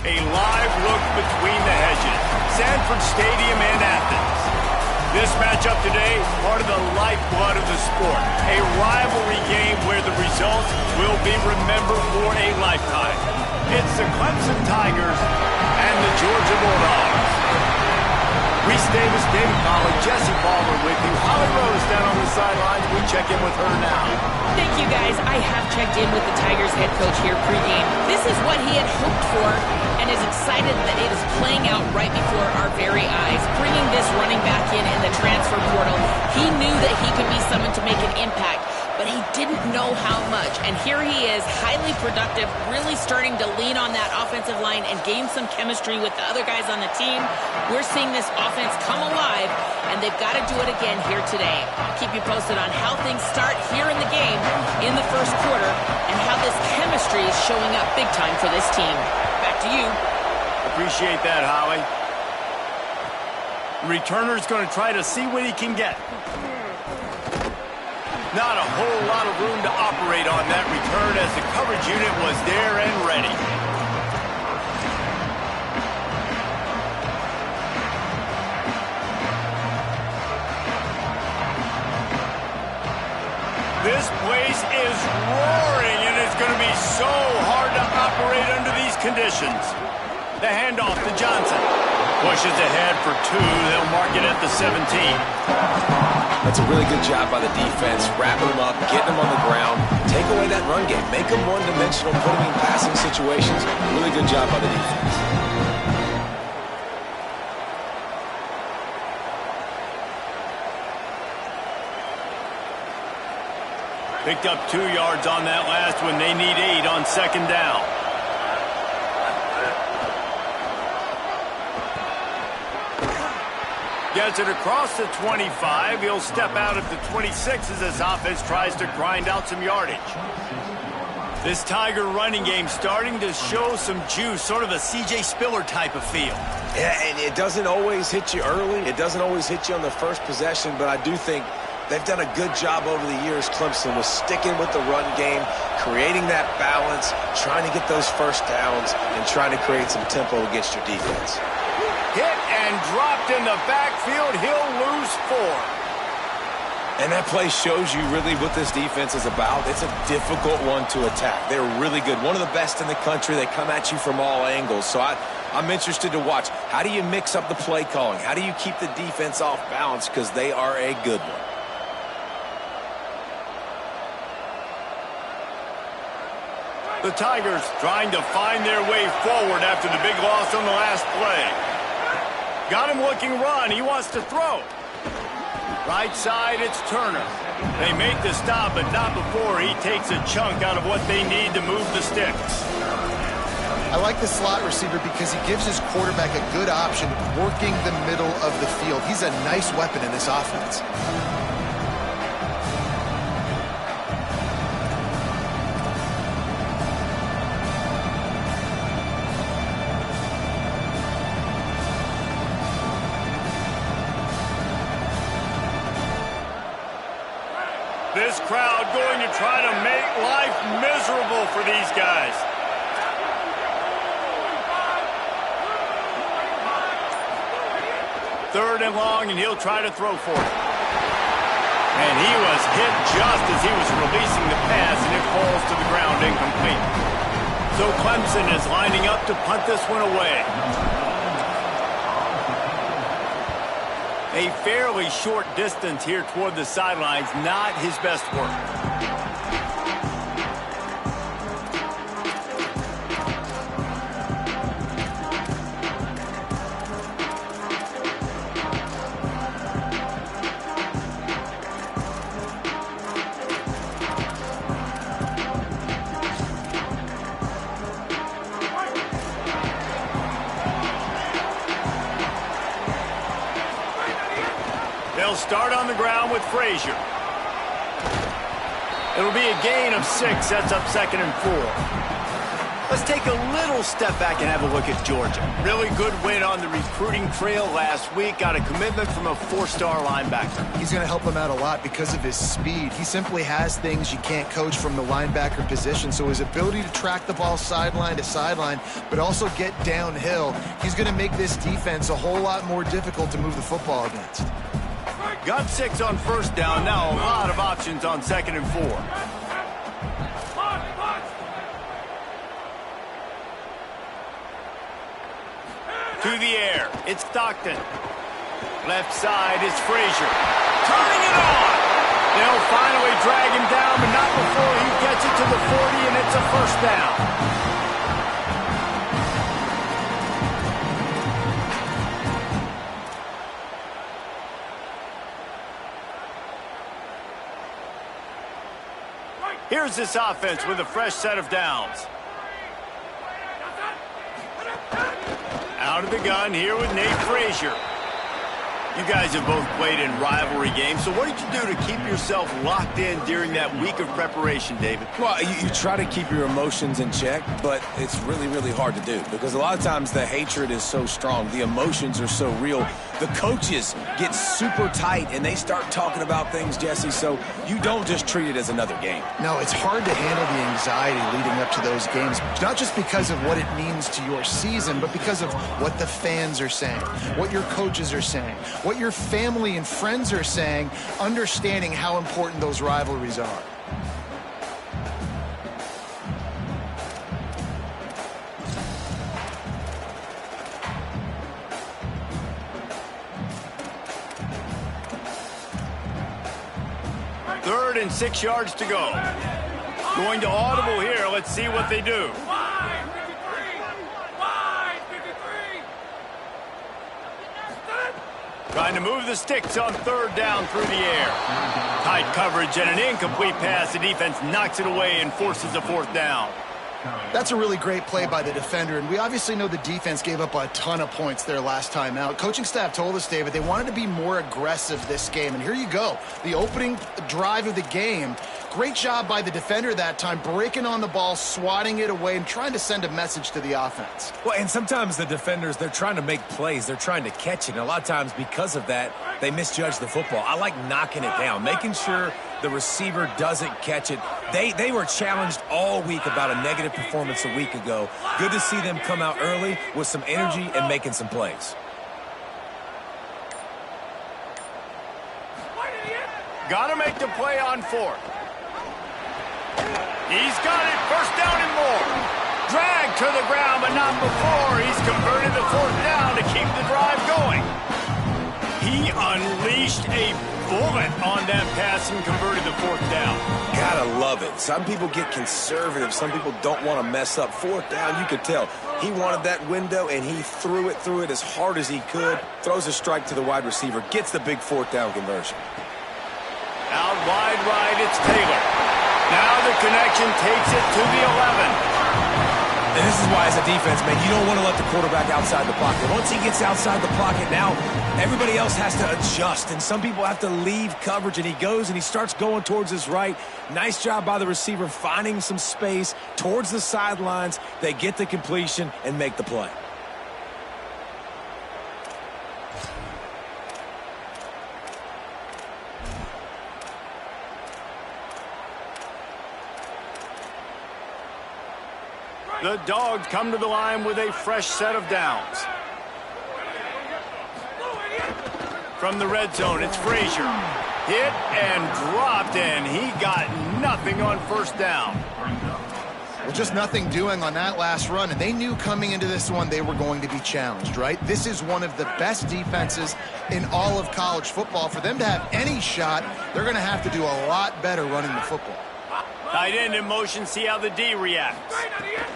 A live look between the hedges. Sanford Stadium and Athens. This matchup today, part of the lifeblood of the sport. A rivalry game where the results will be remembered for a lifetime. It's the Clemson Tigers and the Georgia Bulldogs. Reese Davis, David Pollack, Jesse Palmer with you. Holly Rose down on the sidelines. We check in with her now. Thank you, guys. I have checked in with the Tigers head coach here pregame. This is what he had hoped for and is excited that it is playing out right before our very eyes. Bringing this running back in the transfer portal, he knew that he could be someone to make an impact, but he didn't know how much. And here he is, highly productive, really starting to lean on that offensive line and gain some chemistry with the other guys on the team. We're seeing this offense come alive, and they've got to do it again here today. I'll keep you posted on how things start here in the game in the first quarter and how this chemistry is showing up big time for this team. Back to you. Appreciate that, Holly. Returner's going to try to see what he can get. Not a whole lot of room to operate on that return as the coverage unit was there and ready. This place is roaring, and it's going to be so hard to operate under these conditions. The handoff to Johnson. Pushes ahead for 2. They'll mark it at the 17. That's a really good job by the defense, wrapping them up, getting them on the ground, take away that run game, make them one-dimensional, put them in passing situations. Really good job by the defense. Picked up 2 yards on that last one. They need 8 on second down. Gets it across the 25. He'll step out at the 26 as this offense tries to grind out some yardage. This Tiger running game starting to show some juice, sort of a C.J. Spiller type of feel. Yeah, and it doesn't always hit you early. It doesn't always hit you on the first possession, but I do think they've done a good job over the years, Clemson, with sticking with the run game, creating that balance, trying to get those first downs, and trying to create some tempo against your defense. Hit and dropped in the backfield. He'll lose 4. And that play shows you really what this defense is about. It's a difficult one to attack. They're really good. One of the best in the country. They come at you from all angles. So I'm interested to watch. How do you mix up the play calling? How do you keep the defense off balance? Because they are a good one. The Tigers trying to find their way forward after the big loss on the last play. Got him looking run. He wants to throw. Right side, it's Turner. They make the stop, but not before he takes a chunk out of what they need to move the sticks. I like the slot receiver because he gives his quarterback a good option working the middle of the field. He's a nice weapon in this offense. This crowd going to try to make life miserable for these guys. Third and long, and he'll try to throw for it. And he was hit just as he was releasing the pass, and it falls to the ground incomplete. So Clemson is lining up to punt this one away. A fairly short distance here toward the sidelines, not his best work. They'll start on the ground with Frazier. It'll be a gain of 6. That's up 2nd and 4. Let's take a little step back and have a look at Georgia. Really good win on the recruiting trail last week. Got a commitment from a 4-star linebacker. He's going to help him out a lot because of his speed. He simply has things you can't coach from the linebacker position. So his ability to track the ball sideline to sideline, but also get downhill, he's going to make this defense a whole lot more difficult to move the football against. Got 6 on first down. Now a lot of options on 2nd and 4. To the air, it's Stockton. Left side is Frazier. Turning it on! They'll finally drag him down, but not before he gets it to the 40, and it's a first down. Here's this offense with a fresh set of downs. Out of the gun here with Nate Frazier. You guys have both played in rivalry games, so what did you do to keep yourself locked in during that week of preparation, David? Well, you try to keep your emotions in check, but it's really, really hard to do because a lot of times the hatred is so strong. The emotions are so real. The coaches get super tight, and they start talking about things, Jesse, so you don't just treat it as another game. No, it's hard to handle the anxiety leading up to those games, not just because of what it means to your season, but because of what the fans are saying, what your coaches are saying, what your family and friends are saying, understanding how important those rivalries are. Third and 6 yards to go. Going to audible here. Let's see what they do. Trying to move the sticks on 3rd down through the air. Tight coverage and an incomplete pass. The defense knocks it away and forces a 4th down. That's a really great play by the defender, and we obviously know the defense gave up a ton of points their last time out. Coaching staff told us, David, they wanted to be more aggressive this game, and here you go. The opening drive of the game, great job by the defender that time, breaking on the ball, swatting it away, and trying to send a message to the offense. Well, and sometimes the defenders, they're trying to make plays. They're trying to catch it, and a lot of times because of that, they misjudge the football. I like knocking it down, making sure the receiver doesn't catch it. They were challenged all week about a negative performance a week ago. Good to see them come out early with some energy and making some plays. Got to make the play on 4th. He's got it. First down and more. Dragged to the ground, but not before. He's converted the 4th down to keep the drive going. He unleashed a bullet on that pass and converted the 4th down. Gotta love it. Some people get conservative. Some people don't want to mess up. 4th down, you could tell. He wanted that window, and he threw it as hard as he could. Throws a strike to the wide receiver. Gets the big 4th down conversion. Out wide right, it's Taylor. Now the connection takes it to the 11. And this is why, as a defense, man, you don't want to let the quarterback outside the pocket. Once he gets outside the pocket, now everybody else has to adjust, and some people have to leave coverage, and he goes and he starts going towards his right. Nice job by the receiver finding some space towards the sidelines. They get the completion and make the play. The Dogs come to the line with a fresh set of downs. From the red zone, it's Frazier. Hit and dropped, and he got nothing on first down. Well, just nothing doing on that last run, and they knew coming into this one they were going to be challenged, right? This is one of the best defenses in all of college football. For them to have any shot, they're going to have to do a lot better running the football. Tight end in motion, see how the D reacts.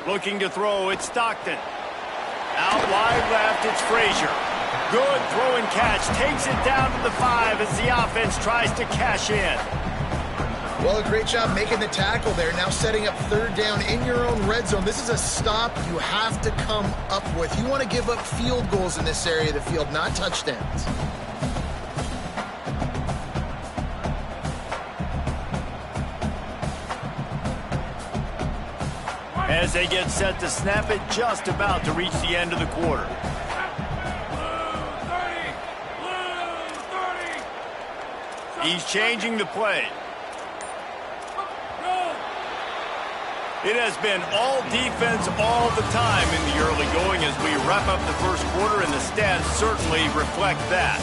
Looking to throw, it's Stockton. Out wide left, it's Frazier. Good throw and catch, takes it down to the 5 as the offense tries to cash in. Well, a great job making the tackle there. Now setting up 3rd down in your own red zone. This is a stop you have to come up with. You want to give up field goals in this area of the field, not touchdowns. As they get set to snap it, just about to reach the end of the quarter. He's changing the play. It has been all defense all the time in the early going as we wrap up the first quarter, and the stats certainly reflect that.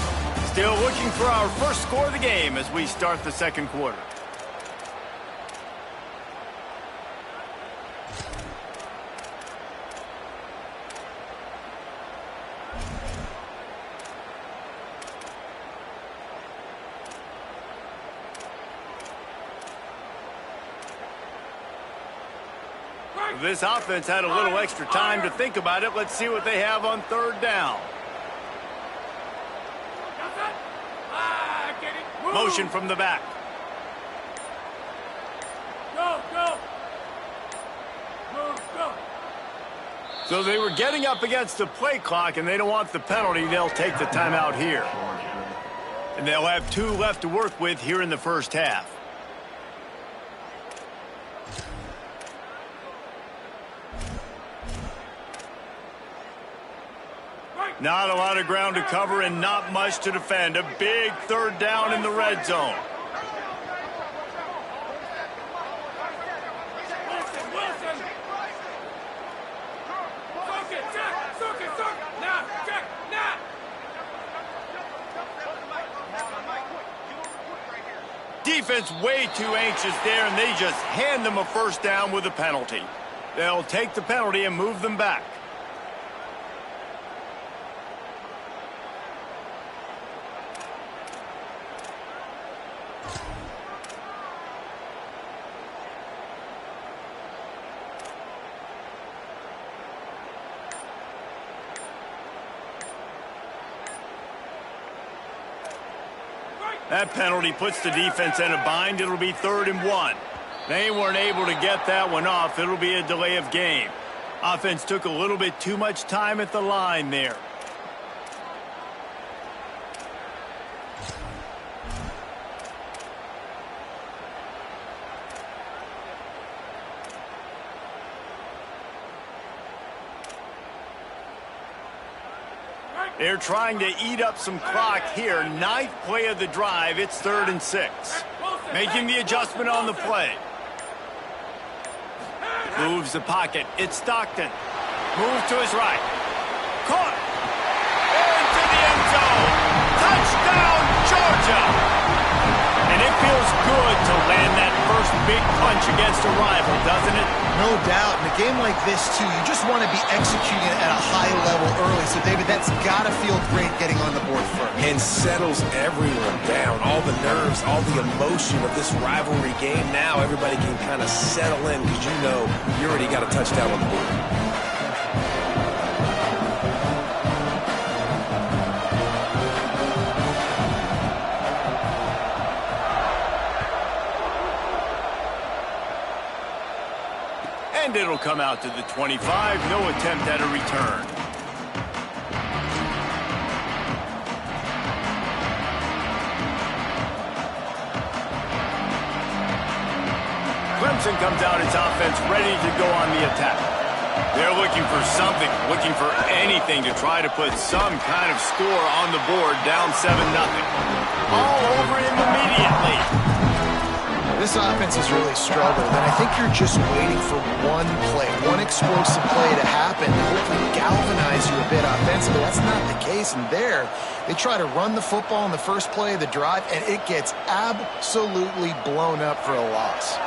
Still looking for our first score of the game as we start the second quarter. This offense had a little extra time to think about it. Let's see what they have on third down. Motion from the back. Go. So they were getting up against the play clock, and they don't want the penalty. They'll take the timeout here. And they'll have 2 left to work with here in the first half. Not a lot of ground to cover and not much to defend. A big third down in the red zone. Wilson. Now. Defense way too anxious there, and they just hand them a first down with a penalty. They'll take the penalty and move them back. That penalty puts the defense in a bind. It'll be 3rd and 1. They weren't able to get that one off. It'll be a delay of game. Offense took a little bit too much time at the line there. They're trying to eat up some clock here. 9th play of the drive. It's 3rd and 6. Making the adjustment on the play. Moves the pocket. It's Stockton. Move to his right. Caught. Into the end zone. Touchdown, Georgia. And it feels good to land that first big punch against a rival, doesn't it? No doubt. In a game like this, too, you just want to be executing it at a high level early. So, David, that's got to feel great getting on the board first. And settles everyone down. All the nerves, all the emotion of this rivalry game. Now everybody can kind of settle in because you know you already got a touchdown on the board. And it'll come out to the 25. No attempt at a return. Clemson comes out its offense ready to go on the attack. They're looking for something, looking for anything to try to put some kind of score on the board, down 7-0. All over him immediately. This offense has really struggled, and I think you're just waiting for one play, one explosive play to happen to hopefully galvanize you a bit offensively. That's not the case, and there, they try to run the football in the first play of the drive, and it gets absolutely blown up for a loss.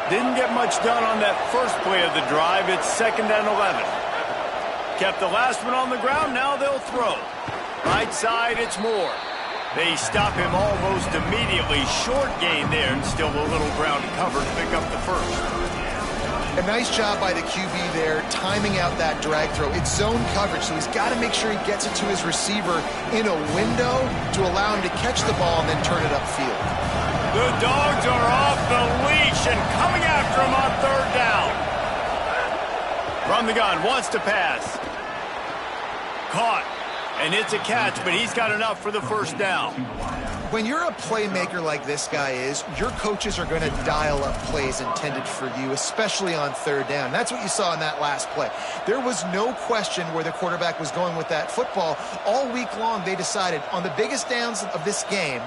Didn't get much done on that first play of the drive. It's 2nd and 11. Kept the last one on the ground. Now they'll throw. Right side, it's Moore. They stop him almost immediately. Short gain there, and still a little ground to cover to pick up the first. A nice job by the QB there, timing out that drag throw. It's zone coverage, so he's got to make sure he gets it to his receiver in a window to allow him to catch the ball and then turn it upfield. The Dogs are off the leash and coming after him on 3rd down. From the gun, wants to pass. Caught. And it's a catch, but he's got enough for the first down. When you're a playmaker like this guy is, your coaches are going to dial up plays intended for you, especially on third down. That's what you saw in that last play. There was no question where the quarterback was going with that football. All week long, they decided on the biggest downs of this game,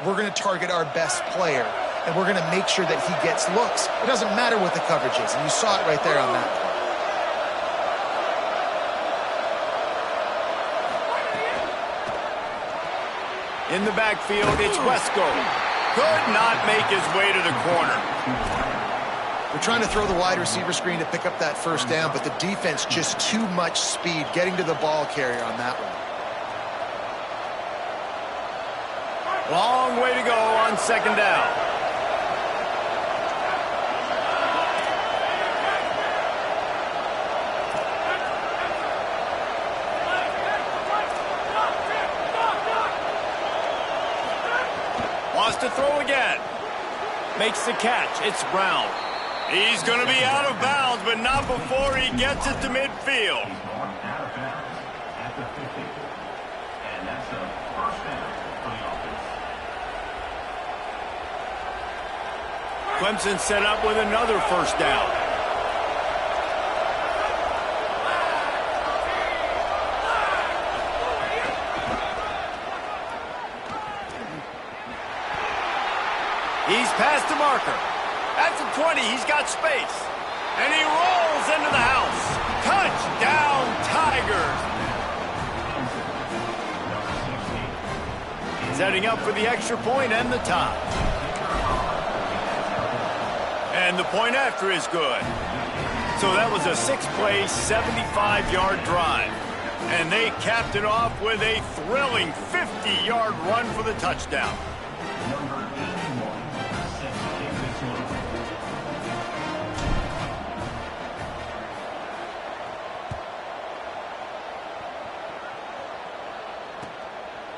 we're going to target our best player, and we're going to make sure that he gets looks. It doesn't matter what the coverage is, and you saw it right there on that play. In the backfield, it's Wesco. Could not make his way to the corner. We're trying to throw the wide receiver screen to pick up that first down, but the defense just too much speed getting to the ball carrier on that one. Long way to go on second down. Wants to throw again. Makes the catch. It's Brown. He's going to be out of bounds, but not before he gets it to midfield. Clemson set up with another first down. He's past the marker. At the 20, he's got space. And he rolls into the house. Touchdown, Tigers. Setting up for the extra point and the tie. And the point after is good. So that was a 6-play, 75-yard drive. And they capped it off with a thrilling 50-yard run for the touchdown.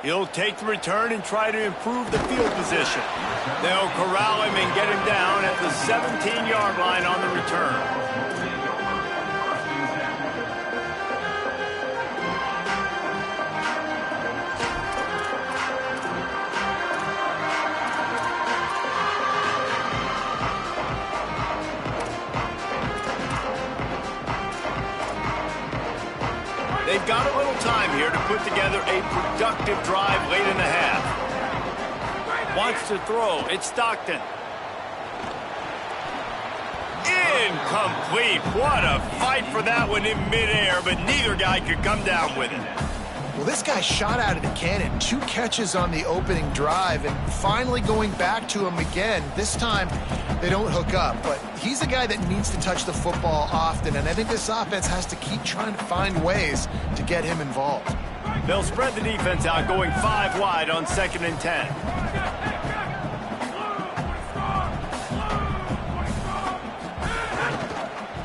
He'll take the return and try to improve the field position. They'll corral him and get him down at the 17-yard line on the return. They've got a little time here to put together a productive drive late in the half. Wants to throw. It's Stockton. Incomplete. What a fight for that one in midair, but neither guy could come down with it. Well, this guy shot out of the cannon. 2 catches on the opening drive, and finally going back to him again. This time, they don't hook up, but he's a guy that needs to touch the football often, and I think this offense has to keep trying to find ways to get him involved. They'll spread the defense out, going 5 wide on 2nd and 10.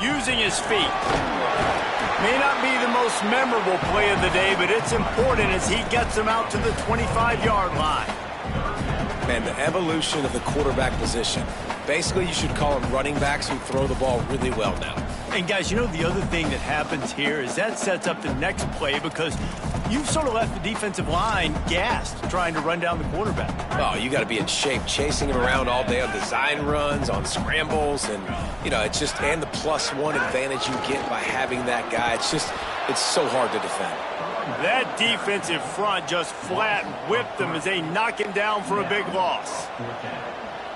Using his feet. May not be the most memorable play of the day, but it's important as he gets them out to the 25-yard line. Man, the evolution of the quarterback position. Basically, you should call them running backs who throw the ball really well now. And guys, you know the other thing that happens here is that sets up the next play because you've sort of left the defensive line gassed trying to run down the quarterback. Oh, you got to be in shape, chasing him around all day on design runs, on scrambles, and, you know, it's just, and the +1 advantage you get by having that guy. It's so hard to defend. That defensive front just flat whipped them as they knock him down for a big loss.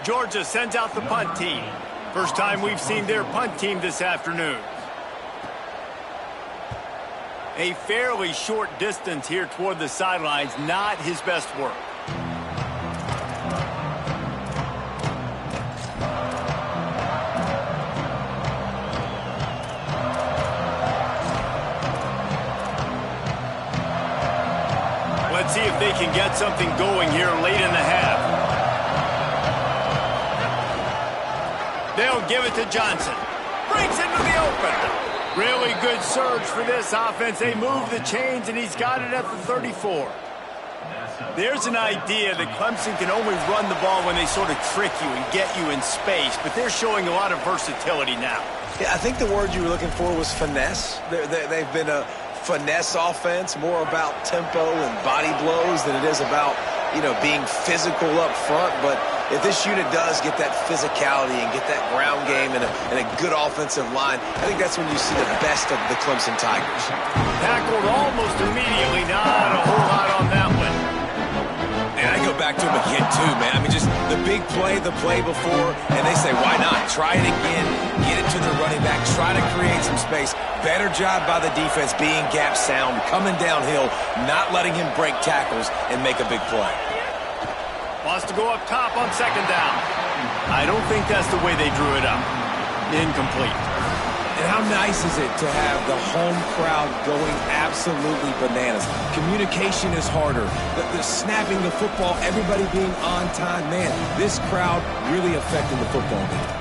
Georgia sends out the punt team. First time we've seen their punt team this afternoon. A fairly short distance here toward the sidelines, not his best work. Let's see if they can get something going here late in the half. They'll give it to Johnson. Breaks into the open. Really good surge for this offense. They move the chains, and he's got it at the 34. There's an idea that Clemson can only run the ball when they sort of trick you and get you in space, but they're showing a lot of versatility now. Yeah, I think the word you were looking for was finesse. They've been finesse offense, more about tempo and body blows than it is about, being physical up front. But if this unit does get that physicality and get that ground game and a good offensive line, I think that's when you see the best of the Clemson Tigers. Tackled almost immediately. Not a whole lot on that one. And I go back to him again, too, man. I mean, just the big play, the play before, and they say, why not? Try it again, get it to the running back, try to create some space. Better job by the defense being gap sound, coming downhill, not letting him break tackles and make a big play. Wants to go up top on second down. I don't think that's the way they drew it up. Incomplete. And how nice is it to have the home crowd going absolutely bananas? Communication is harder. The snapping the football, everybody being on time. Man, this crowd really affecting the football game.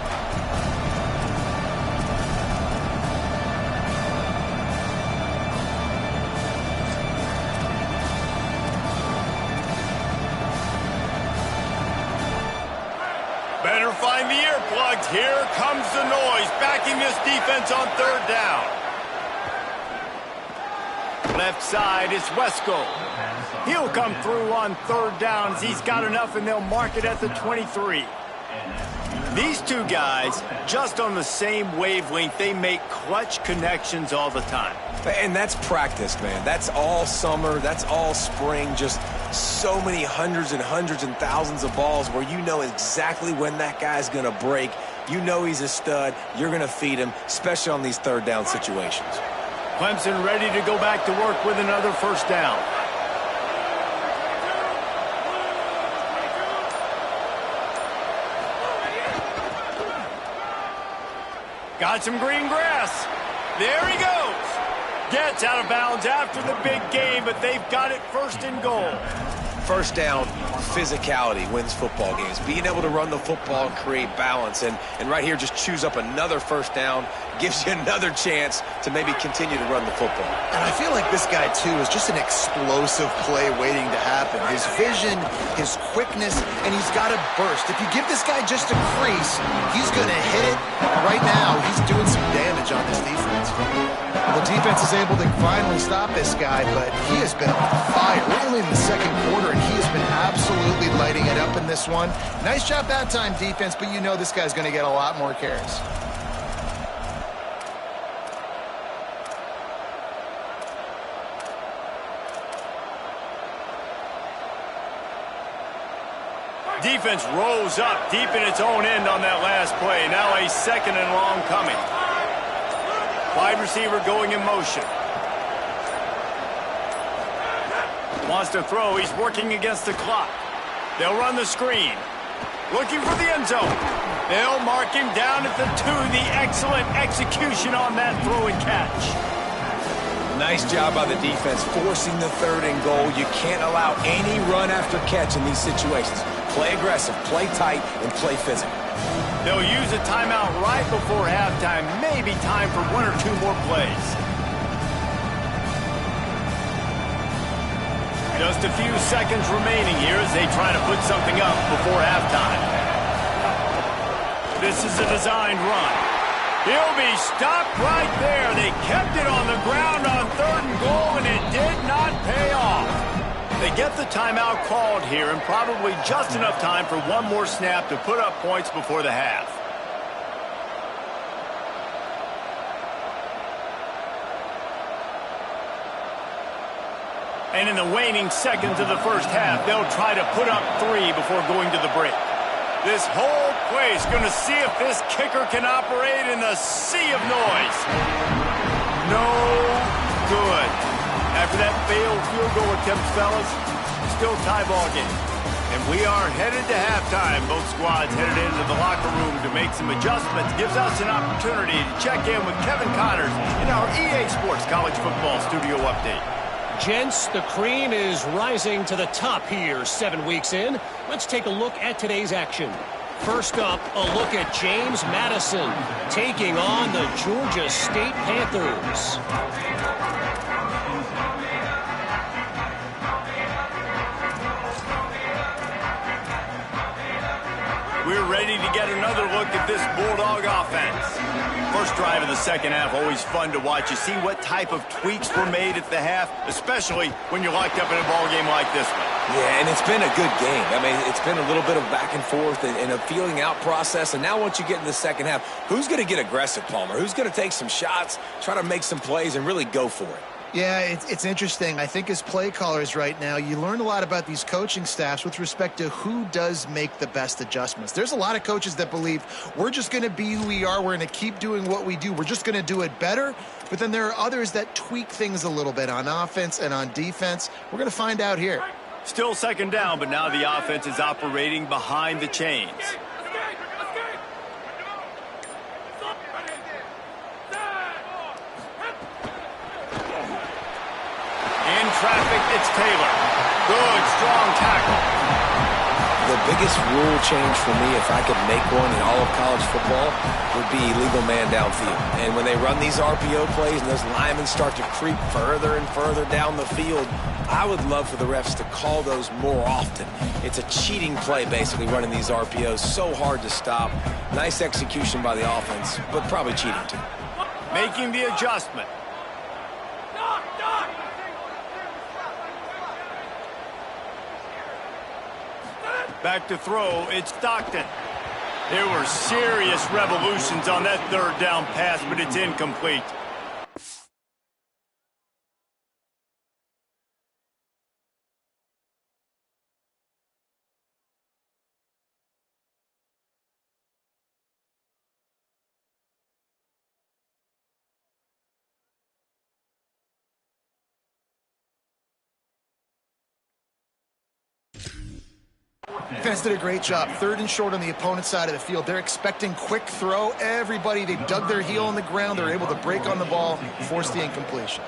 Better find the earplugs. Here comes the noise, backing this defense on third down. Left side is Wesco. He'll come through on third down as he's got enough, and they'll mark it at the 23. These two guys, just on the same wavelength, they make clutch connections all the time. And that's practice, man. That's all summer. That's all spring. Just so many hundreds and thousands of balls where you know exactly when that guy's going to break. You know he's a stud. You're going to feed him, especially on these third down situations. Clemson ready to go back to work with another first down. Got some green grass. There he goes. Gets out of bounds after the big game, but they've got it first and goal. First down, physicality wins football games. Being able to run the football and create balance. And right here, just choose up another first down. Gives you another chance to maybe continue to run the football. And I feel like this guy, too, is just an explosive play waiting to happen. His vision, his quickness, and he's got a burst. If you give this guy just a crease, he's going to hit it. Right now, he's doing some damage on this defense. The defense is able to finally stop this guy, but he has been on fire. We're only in the second quarter, and he has been absolutely lighting it up in this one. Nice job that time, defense, but you know this guy's going to get a lot more carries. Defense rose up deep in its own end on that last play. Now a second and long coming. Wide receiver going in motion. Wants to throw. He's working against the clock. They'll run the screen. Looking for the end zone. They'll mark him down at the 2. The excellent execution on that throw and catch. Nice job by the defense forcing the third and goal. You can't allow any run after catch in these situations. Play aggressive, play tight, and play physical. They'll use a timeout right before halftime. Maybe time for 1 or 2 more plays. Just a few seconds remaining here as they try to put something up before halftime. This is a designed run. He'll be stopped right there. They kept it on the ground on third and goal, and it did not pay off. They get the timeout called here, and probably just enough time for one more snap to put up points before the half. And in the waning seconds of the first half, they'll try to put up 3 before going to the break. This whole place going to see if this kicker can operate in the sea of noise. No good. After that failed field goal attempt, fellas, still tie ball game. And we are headed to halftime. Both squads headed into the locker room to make some adjustments. Gives us an opportunity to check in with Kevin Connors in our EA Sports College Football Studio Update. Gents, the cream is rising to the top here 7 weeks in. Let's take a look at today's action. First up, a look at James Madison taking on the Georgia State Panthers. We're ready to get another look at this Bulldog offense. First drive of the second half, always fun to watch. You see what type of tweaks were made at the half, especially when you're locked up in a ball game like this one. Yeah, and it's been a good game. I mean, it's been a little bit of back and forth and a feeling out process. And now once you get in the second half, who's going to get aggressive, Palmer? Who's going to take some shots, try to make some plays, and really go for it? Yeah, it's interesting. I think as play callers right now, you learn a lot about these coaching staffs with respect to who does make the best adjustments. There's a lot of coaches that believe we're just going to be who we are. We're going to keep doing what we do. We're just going to do it better. But then there are others that tweak things a little bit on offense and on defense. We're going to find out here. Still second down, but now the offense is operating behind the chains. In traffic, it's Taylor. Good, strong tackle. The biggest rule change for me, if I could make one in all of college football, would be illegal man downfield. And when they run these RPO plays and those linemen start to creep further and further down the field, I would love for the refs to call those more often. It's a cheating play, basically, running these RPOs. So hard to stop. Nice execution by the offense, but probably cheating too. Making the adjustment. Back to throw, it's Stockton. There were serious revolutions on that third down pass, but it's incomplete. Defense did a great job. Third and short on the opponent's side of the field. They're expecting quick throw. Everybody, they dug their heel on the ground. They're able to break on the ball, force the incompletion.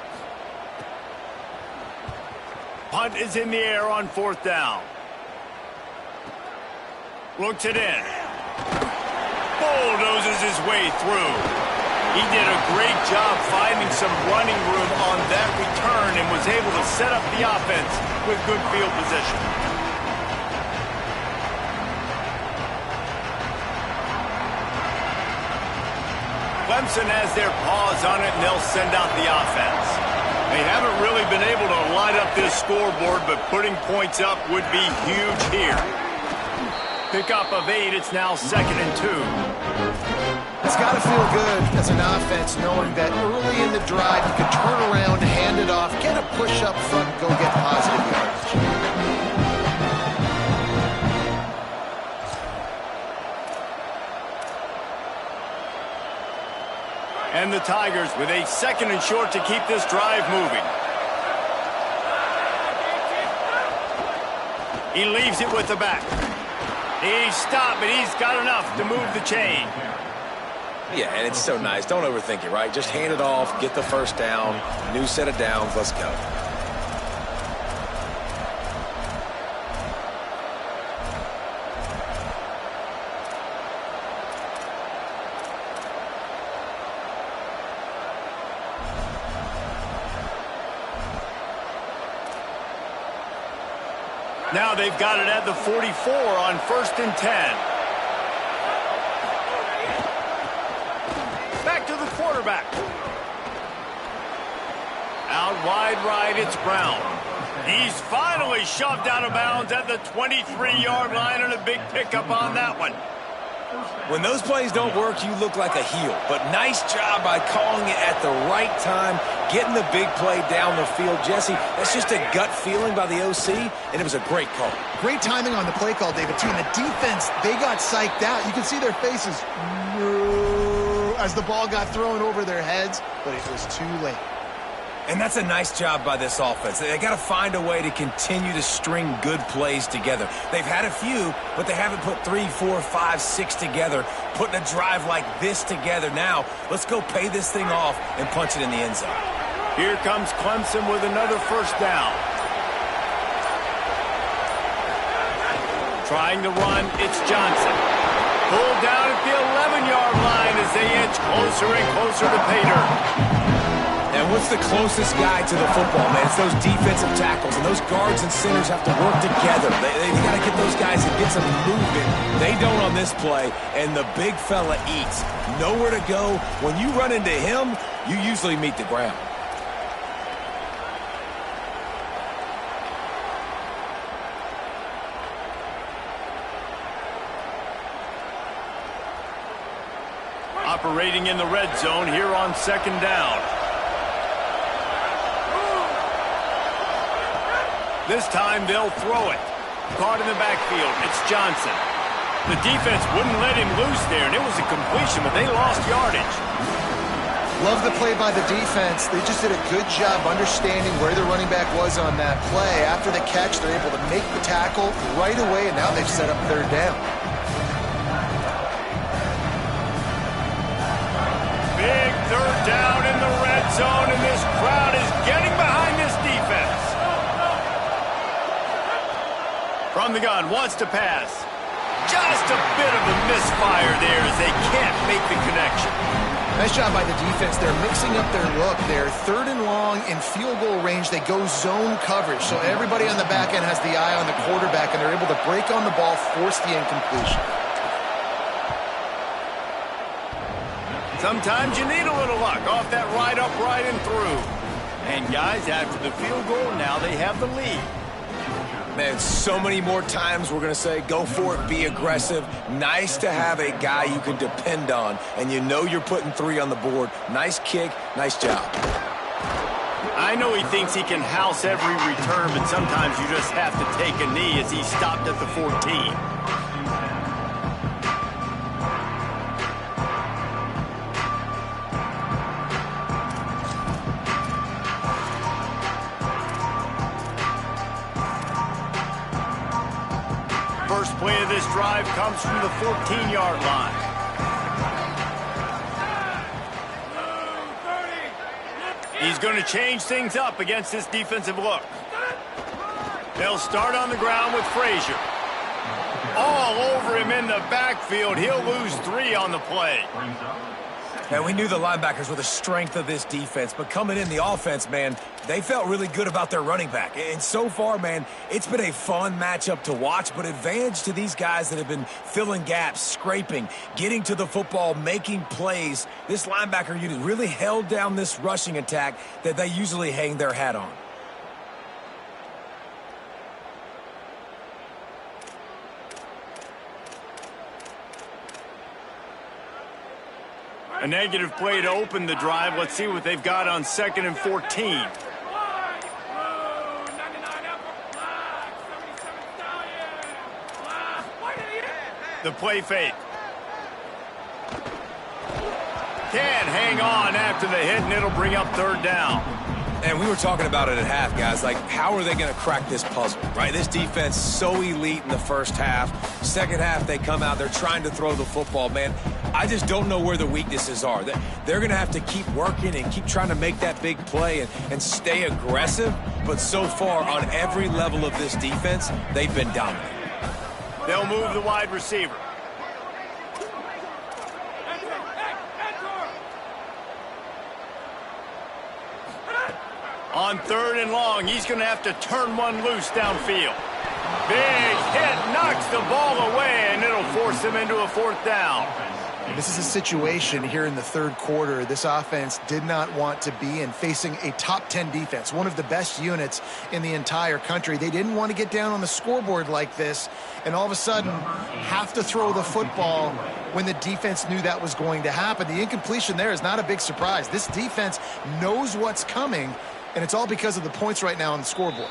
Punt is in the air on fourth down. Looks it in. Bulldozes his way through. He did a great job finding some running room on that return and was able to set up the offense with good field position. Clemson has their paws on it, and they'll send out the offense. They haven't really been able to light up this scoreboard, but putting points up would be huge here. Pickup of 8, it's now 2nd and 2. It's got to feel good as an offense knowing that early in the drive you can turn around, hand it off, get a push up front, go get positive yardage. And the Tigers with a 2nd and short to keep this drive moving. He leaves it with the back. He's stopped, but he's got enough to move the chain. Yeah, and it's so nice. Don't overthink it, right? Just hand it off, get the first down, new set of downs, let's go. Now they've got it at the 44 on 1st and 10. Back to the quarterback. Out wide right, it's Brown. He's finally shoved out of bounds at the 23-yard line, and a big pickup on that one. When those plays don't work, you look like a heel. But nice job by calling it at the right time, getting the big play down the field. Jesse, that's just a gut feeling by the OC, and it was a great call. Great timing on the play call, David, too. And the defense, they got psyched out. You can see their faces as the ball got thrown over their heads, but it was too late. And that's a nice job by this offense. They got to find a way to continue to string good plays together. They've had a few, but they haven't put 3, 4, 5, 6 together, putting a drive like this together. Now, let's go pay this thing off and punch it in the end zone. Here comes Clemson with another first down. Trying to run, it's Johnson. Pulled down at the 11-yard line as they inch closer and closer to pay dirt. And what's the closest guy to the football, man? It's those defensive tackles, and those guards and centers have to work together. They got to get those guys and get some movement. They don't on this play, and the big fella eats. Nowhere to go. When you run into him, you usually meet the ground. Operating in the red zone here on 2nd down. This time they'll throw it. Caught in the backfield. It's Johnson. The defense wouldn't let him loose there, and it was a completion, but they lost yardage. Love the play by the defense. They just did a good job understanding where the running back was on that play. After the catch, they're able to make the tackle right away, and now they've set up 3rd down. Big 3rd down in the red zone, and this crowd is getting behind this defense. From the gun, wants to pass. Just a bit of a misfire there as they can't make the connection. Nice job by the defense. They're mixing up their look. They're 3rd and long in field goal range. They go zone coverage. So everybody on the back end has the eye on the quarterback, and they're able to break on the ball, force the incompletion. Sometimes you need a little luck off that right upright and through. And guys, after the field goal, now they have the lead. Man, so many more times we're going to say, go for it, be aggressive. Nice to have a guy you can depend on, and you know you're putting 3 on the board. Nice kick, nice job. I know he thinks he can house every return, but sometimes you just have to take a knee as he stopped at the 14. First play of this drive comes from the 14-yard line. He's going to change things up against this defensive look. They'll start on the ground with Frazier. All over him in the backfield. He'll lose 3 on the play. And we knew the linebackers were the strength of this defense, but coming in the offense, man, they felt really good about their running back. And so far, man, it's been a fun matchup to watch, but advantage to these guys that have been filling gaps, scraping, getting to the football, making plays. This linebacker unit really held down this rushing attack that they usually hang their hat on. A negative play to open the drive. Let's see what they've got on 2nd and 14. The play fake. Can't hang on after the hit, and it'll bring up 3rd down. And we were talking about it at half, guys. Like, how are they going to crack this puzzle, right? This defense so elite in the first half. Second half, they come out. They're trying to throw the football, man. I just don't know where the weaknesses are. They're going to have to keep working and keep trying to make that big play and stay aggressive. But so far, on every level of this defense, they've been dominant. They'll move the wide receiver. On 3rd and long, he's going to have to turn one loose downfield. Big hit, knocks the ball away, and it'll force him into a 4th down. This is a situation here in the 3rd quarter this offense did not want to be in, facing a top 10 defense, one of the best units in the entire country. They didn't want to get down on the scoreboard like this and all of a sudden have to throw the football when the defense knew that was going to happen. The incompletion there is not a big surprise. This defense knows what's coming, and it's all because of the points right now on the scoreboard.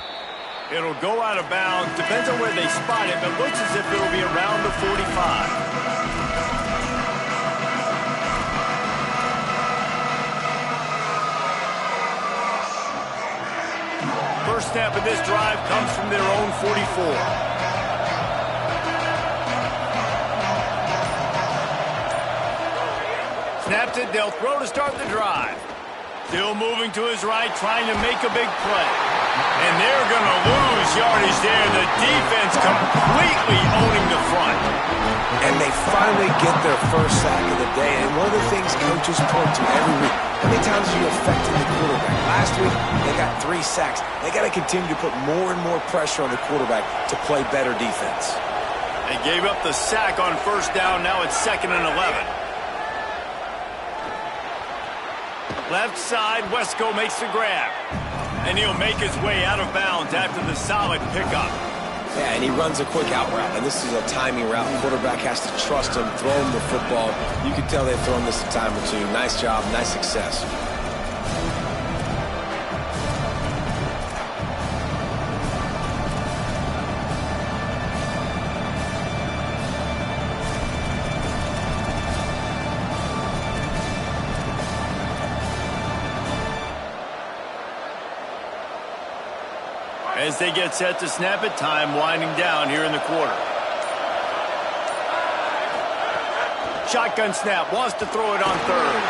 It'll go out of bounds. Depends on where they spot it, but looks as if it'll be around the 45. First snap of this drive comes from their own 44. Snapped it, they'll throw to start the drive. Still moving to his right, trying to make a big play. And they're going to lose yardage there. The defense completely owning the front. And they finally get their first sack of the day. And one of the things coaches point to every week, how many times are you affecting the quarterback? Last week, they got 3 sacks. They got to continue to put more and more pressure on the quarterback to play better defense. They gave up the sack on first down. Now it's 2nd and 11. Left side, Wesco makes the grab. And he'll make his way out of bounds after the solid pickup. Yeah, and he runs a quick out route, and this is a timing route. The quarterback has to trust him, throw him the football. You can tell they've thrown this a time or two. Nice job, nice success. As they get set to snap it, time winding down here in the quarter. Shotgun snap, wants to throw it on third.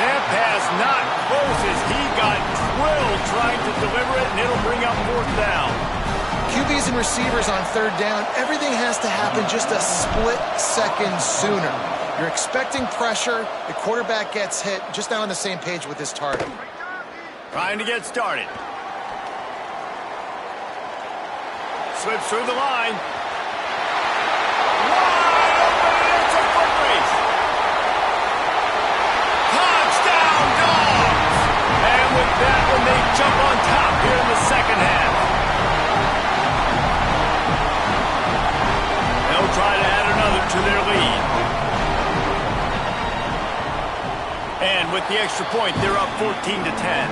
That pass not close as he got drilled trying to deliver it, and it'll bring up 4th down. QBs and receivers on 3rd down, everything has to happen just a split second sooner. You're expecting pressure, the quarterback gets hit, just not on the same page with his target. Trying to get started. Slips through the line. Wide open, it's a foot race. Touchdown, Dogs! And with that one, they jump on top here in the second half. They'll try to add another to their lead. And with the extra point, they're up 14-10.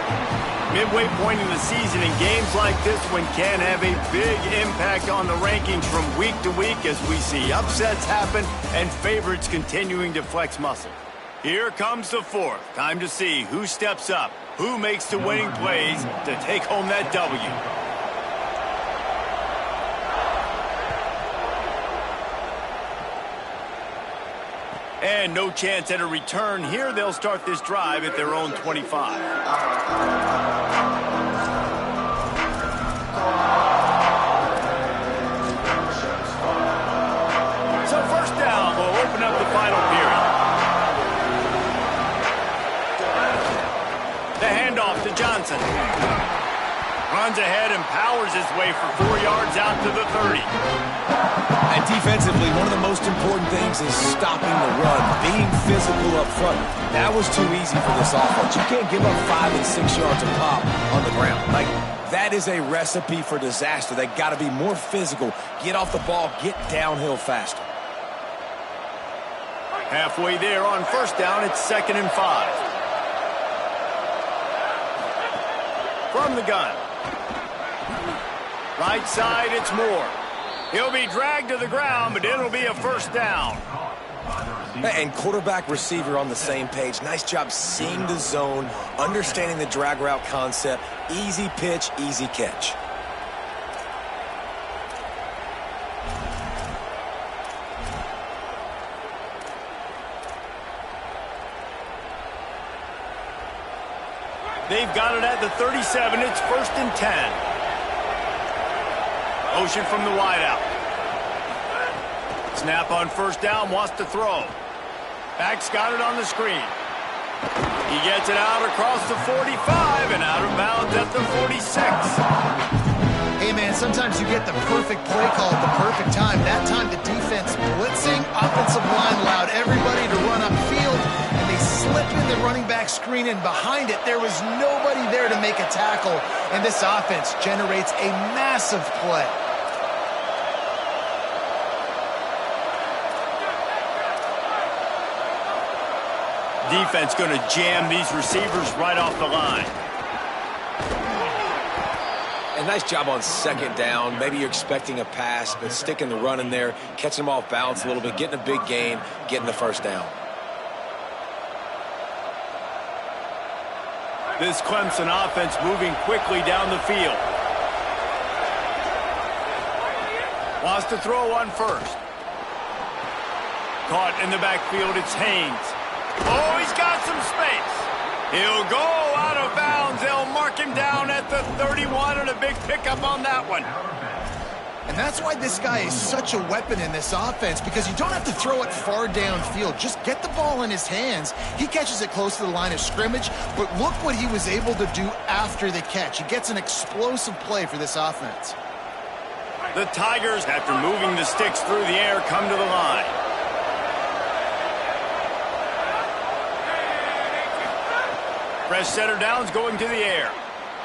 Midway point in the season, and games like this one can have a big impact on the rankings from week to week as we see upsets happen and favorites continuing to flex muscle. Here comes the 4th. Time to see who steps up, who makes the winning plays to take home that W. And no chance at a return here. They'll start this drive at their own 25. So first down will open up the final period. The handoff to Johnson. Runs ahead and powers his way for 4 yards out to the 30. And defensively, one of the most important things is stopping the run, being physical up front. That was too easy for this offense. You can't give up 5 and 6 yards a pop on the ground. Like, that is a recipe for disaster. They got to be more physical, get off the ball, get downhill faster. Halfway there on first down, it's 2nd and 5. From the gun. Right side, it's Moore. He'll be dragged to the ground, but it'll be a first down. And quarterback receiver on the same page. Nice job seeing the zone, understanding the drag route concept. Easy pitch, easy catch. They've got it at the 37. It's 1st and 10. Motion from the wideout. Snap on first down, wants to throw. Back's got it on the screen. He gets it out across the 45 and out of bounds at the 46. Hey, man, sometimes you get the perfect play call at the perfect time. That time the defense blitzing, offensive line allowed everybody to run upfield, and they slip in the running back screen, and behind it there was nobody there to make a tackle, and this offense generates a massive play. Defense going to jam these receivers right off the line. And nice job on second down. Maybe you're expecting a pass, but sticking the run in there, catching them off balance a little bit, getting a big gain, getting the first down. This Clemson offense moving quickly down the field. Wants to throw on first. Caught in the backfield, it's Haynes. Oh, he's got some space. He'll go out of bounds. They'll mark him down at the 31, and a big pickup on that one. And that's why this guy is such a weapon in this offense, because you don't have to throw it far downfield. Just get the ball in his hands. He catches it close to the line of scrimmage, but look what he was able to do after the catch. He gets an explosive play for this offense. The Tigers, after moving the sticks through the air, come to the line. Fresh setter down's going to the air.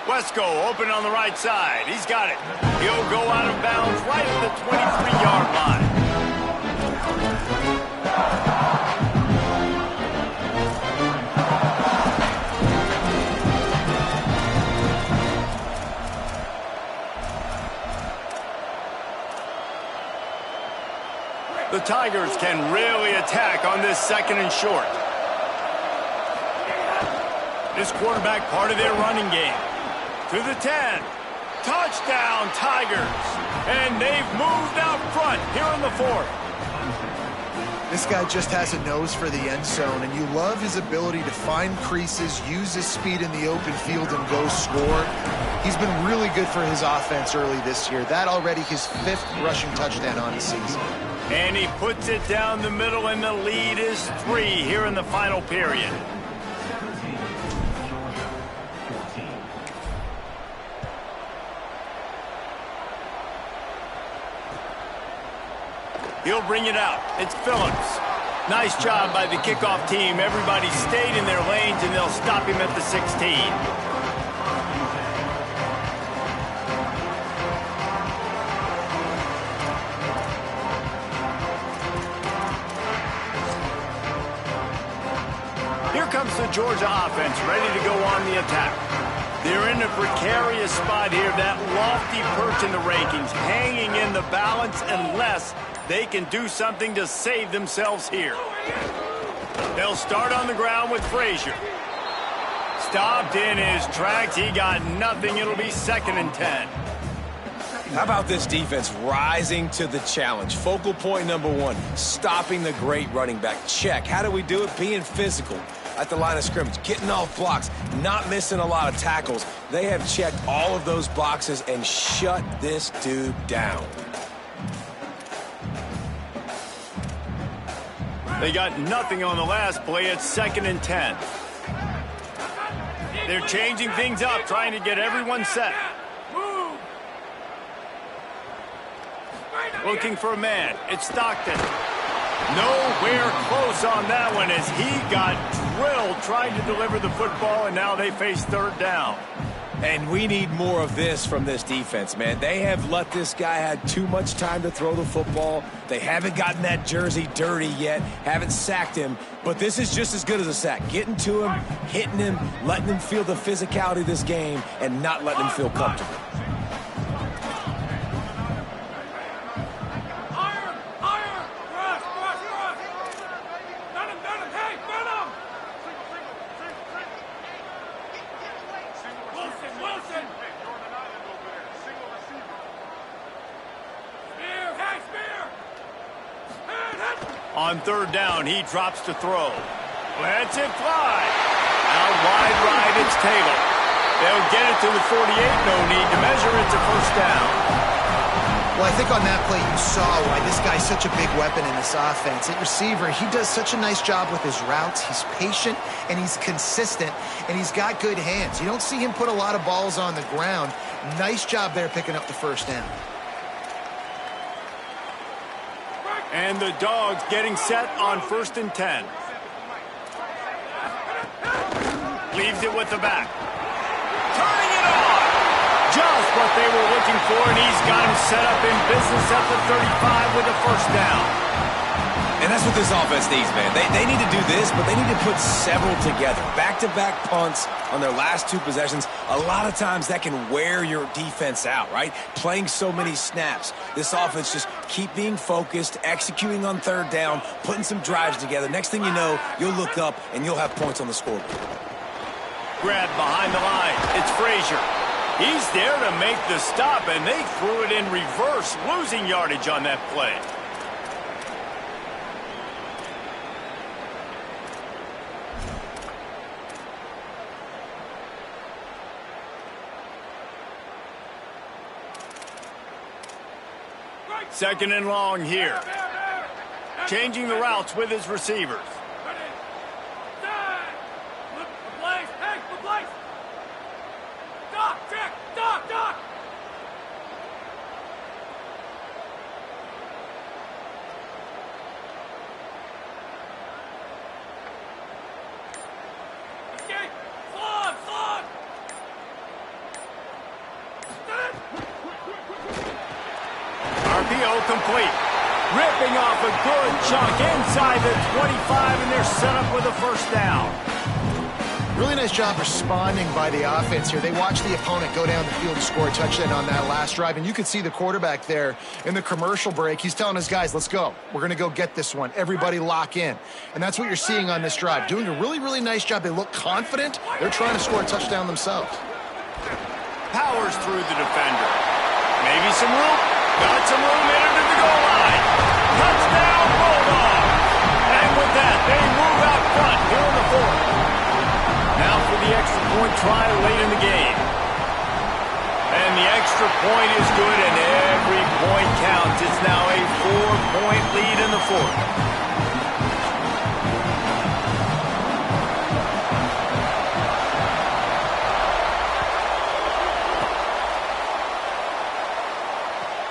Wesco open on the right side. He's got it. He'll go out of bounds right at the 23-yard line. The Tigers can really attack on this second and short. This quarterback part of their running game. To the 10. Touchdown, Tigers. And they've moved out front here in the fourth. This guy just has a nose for the end zone, and you love his ability to find creases, use his speed in the open field, and go score. He's been really good for his offense early this year. That already his 5th rushing touchdown on the season. And he puts it down the middle, and the lead is 3 here in the final period. He'll bring it out. It's Phillips. Nice job by the kickoff team. Everybody stayed in their lanes, and they'll stop him at the 16. Here comes the Georgia offense, ready to go on the attack. They're in a precarious spot here, that lofty perch in the rankings, hanging in the balance unless they can do something to save themselves here. They'll start on the ground with Frazier. Stopped in his tracks. He got nothing. It'll be 2nd and 10. How about this defense rising to the challenge? Focal point number 1, stopping the great running back. Check. How do we do it? Being physical at the line of scrimmage, getting off blocks, not missing a lot of tackles. They have checked all of those boxes and shut this dude down. They got nothing on the last play. It's 2nd and 10. They're changing things up, trying to get everyone set. Looking for a man. It's Stockton. Nowhere close on that one as he got drilled trying to deliver the football, and now they face 3rd down. And we need more of this from this defense, man. They have let this guy have too much time to throw the football. They haven't gotten that jersey dirty yet, haven't sacked him. But this is just as good as a sack. Getting to him, hitting him, letting him feel the physicality of this game, and not letting him feel comfortable. On 3rd down, he drops to throw. Lets it fly. Out wide right, it's Taylor. They'll get it to the 48. No need to measure. It's a 1st down. Well, I think on that play you saw why this guy's such a big weapon in this offense. At receiver, he does such a nice job with his routes. He's patient, and he's consistent, and he's got good hands. You don't see him put a lot of balls on the ground. Nice job there picking up the 1st down. And the Dogs getting set on 1st and 10. Leaves it with the back. Turning it on. Just what they were looking for, and he's got him set up in business at the 35 with a 1st down. And that's what this offense needs, man. They need to do this, but they need to put several together. Back-to-back punts on their last 2 possessions. A lot of times that can wear your defense out, right? Playing so many snaps. This offense just keep being focused, executing on 3rd down, putting some drives together. Next thing you know, you'll look up and you'll have points on the scoreboard. Grab behind the line. It's Frazier. He's there to make the stop, and they threw it in reverse, losing yardage on that play. Second and long here. Changing the routes with his receivers. RPO complete. Ripping off a good chunk inside the 25, and they're set up with a first down. Really nice job responding by the offense here. They watched the opponent go down the field and score a touchdown on that last drive, and you could see the quarterback there in the commercial break. He's telling his guys, let's go. We're going to go get this one. Everybody lock in. And that's what you're seeing on this drive. Doing a really, really nice job. They look confident. They're trying to score a touchdown themselves. Powers through the defender. Maybe some room. Got some room in it at the goal line. Touchdown, Bulldog. And with that, they move out front here in the fourth. Now for the extra point try late in the game. And the extra point is good, and every point counts. It's now a 4-point lead in the fourth.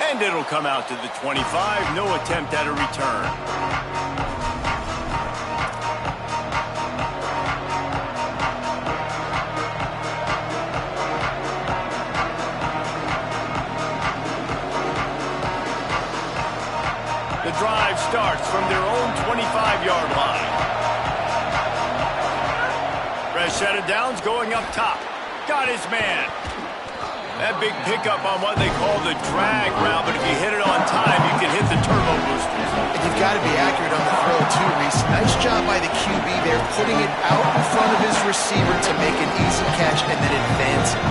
And it'll come out to the 25. No attempt at a return. The drive starts from their own 25-yard line. Fresh set of downs going up top. Got his man. That big pickup on what they call the drag route, but if you hit it on time, you can hit the turbo boosters. And you've got to be accurate on the throw, too, Reese. Nice job by the QB there, putting it out in front of his receiver to make an easy catch and then advance it.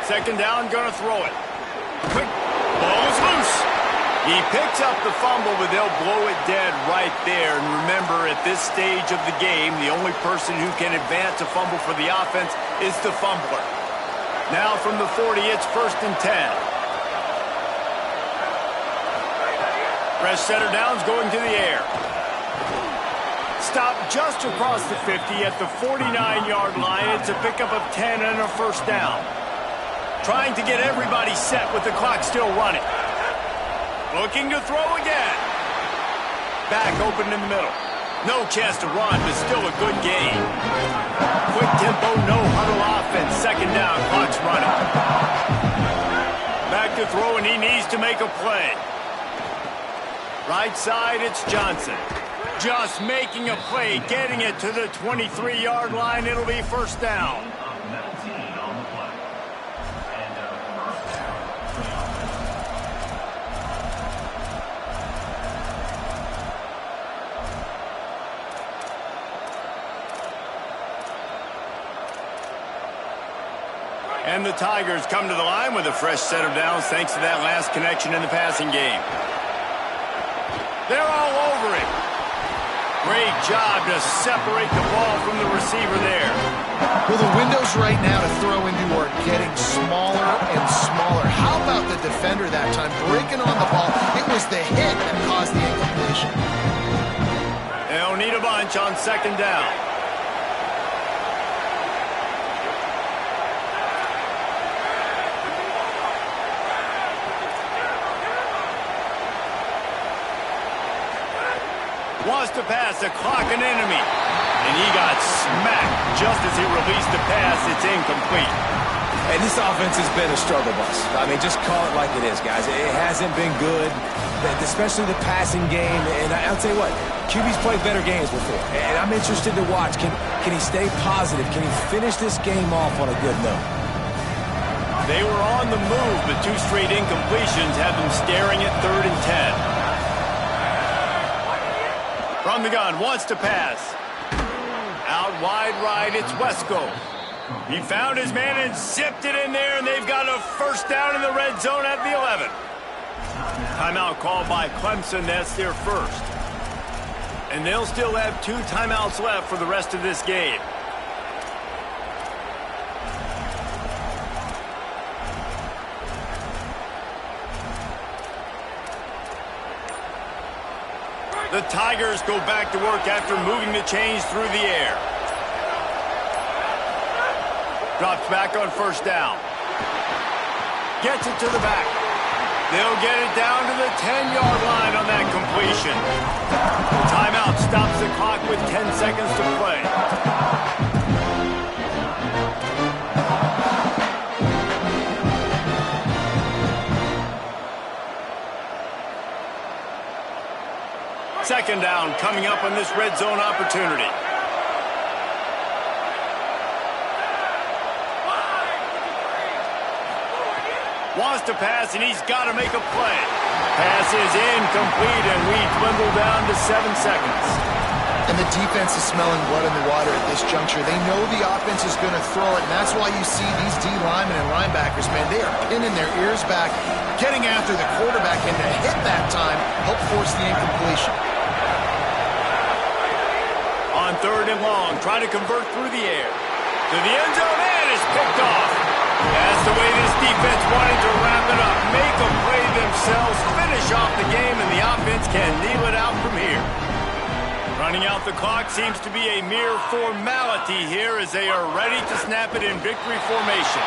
Second down, gonna throw it. Quick, ball is loose. He picks up the fumble, but they'll blow it dead right there. And remember, at this stage of the game, the only person who can advance a fumble for the offense is the fumbler. Now from the 40, it's 1st and 10. Fresh setter downs going to the air. Stop just across the 50 at the 49-yard line. It's a pickup of 10 and a first down. Trying to get everybody set with the clock still running. Looking to throw again. Back open in the middle. No chance to run, but still a good game. Quick tempo, no huddle offense. Second down, clock's running. Back to throw, and he needs to make a play. Right side, it's Johnson. Just making a play, getting it to the 23-yard line. It'll be first down. And the Tigers come to the line with a fresh set of downs thanks to that last connection in the passing game. They're all over it. Great job to separate the ball from the receiver there. Well, the windows right now to throw into are getting smaller and smaller. How about the defender that time breaking on the ball? It was the hit that caused the incompletion. They'll need a bunch on second down. Wants to pass, the clock an enemy. And he got smacked just as he released the pass. It's incomplete. And this offense has been a struggle bus. I mean, just call it like it is, guys. It hasn't been good, especially the passing game. And I'll tell you what, QB's played better games before. And I'm interested to watch. Can he stay positive? Can he finish this game off on a good note? They were on the move, but 2 straight incompletions have them staring at 3rd and 10. From the gun, wants to pass. Out wide right, it's Wesco. He found his man and zipped it in there, and they've got a first down in the red zone at the 11. Timeout called by Clemson. That's their first. And they'll still have 2 timeouts left for the rest of this game. The Tigers go back to work after moving the chains through the air. Drops back on first down. Gets it to the back. They'll get it down to the 10-yard line on that completion. Timeout stops the clock with 10 seconds to play. Second down coming up on this red zone opportunity. Wants to pass, and he's got to make a play. Pass is incomplete, and we dwindle down to 7 seconds. And the defense is smelling blood in the water at this juncture. They know the offense is going to throw it, and that's why you see these D linemen and linebackers, man, they are pinning their ears back, getting after the quarterback, and to hit that time, help force the incompletion. On third and long, trying to convert through the air. To the end zone, and is picked off. That's the way this defense wanted to wrap it up. Make a play themselves, finish off the game, and the offense can kneel it out from here. Running out the clock seems to be a mere formality here as they are ready to snap it in victory formation.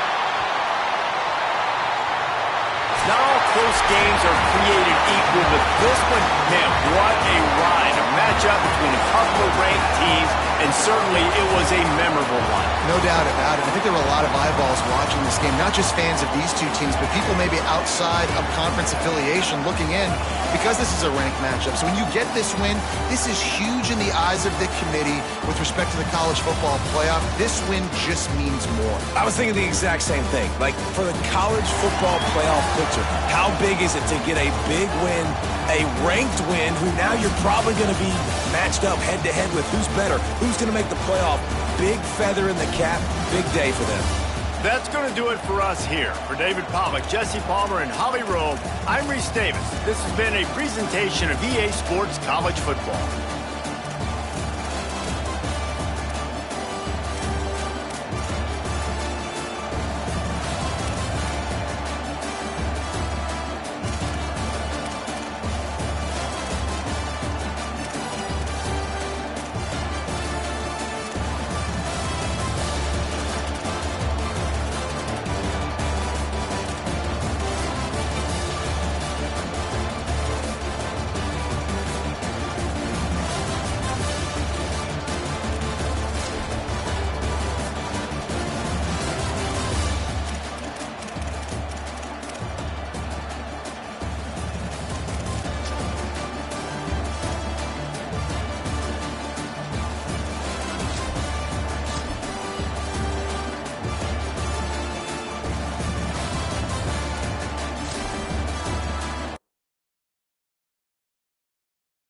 Not all close games are created equal, but this one, man, what a ride. A matchup between a couple of ranked teams, and certainly it was a memorable one. No doubt about it. I think there were a lot of eyeballs watching this game, not just fans of these two teams, but people maybe outside of conference affiliation looking in because this is a ranked matchup. So when you get this win, this is huge in the eyes of the committee with respect to the college football playoff. This win just means more. I was thinking the exact same thing. Like, for the college football playoff picture, how big is it to get a big win, a ranked win, who now you're probably going to be matched up head-to-head with who's better, who's going to make the playoff. Big feather in the cap, big day for them. That's going to do it for us here. For David Pollack, Jesse Palmer, and Holly Rowe, I'm Reese Davis. This has been a presentation of EA Sports College Football.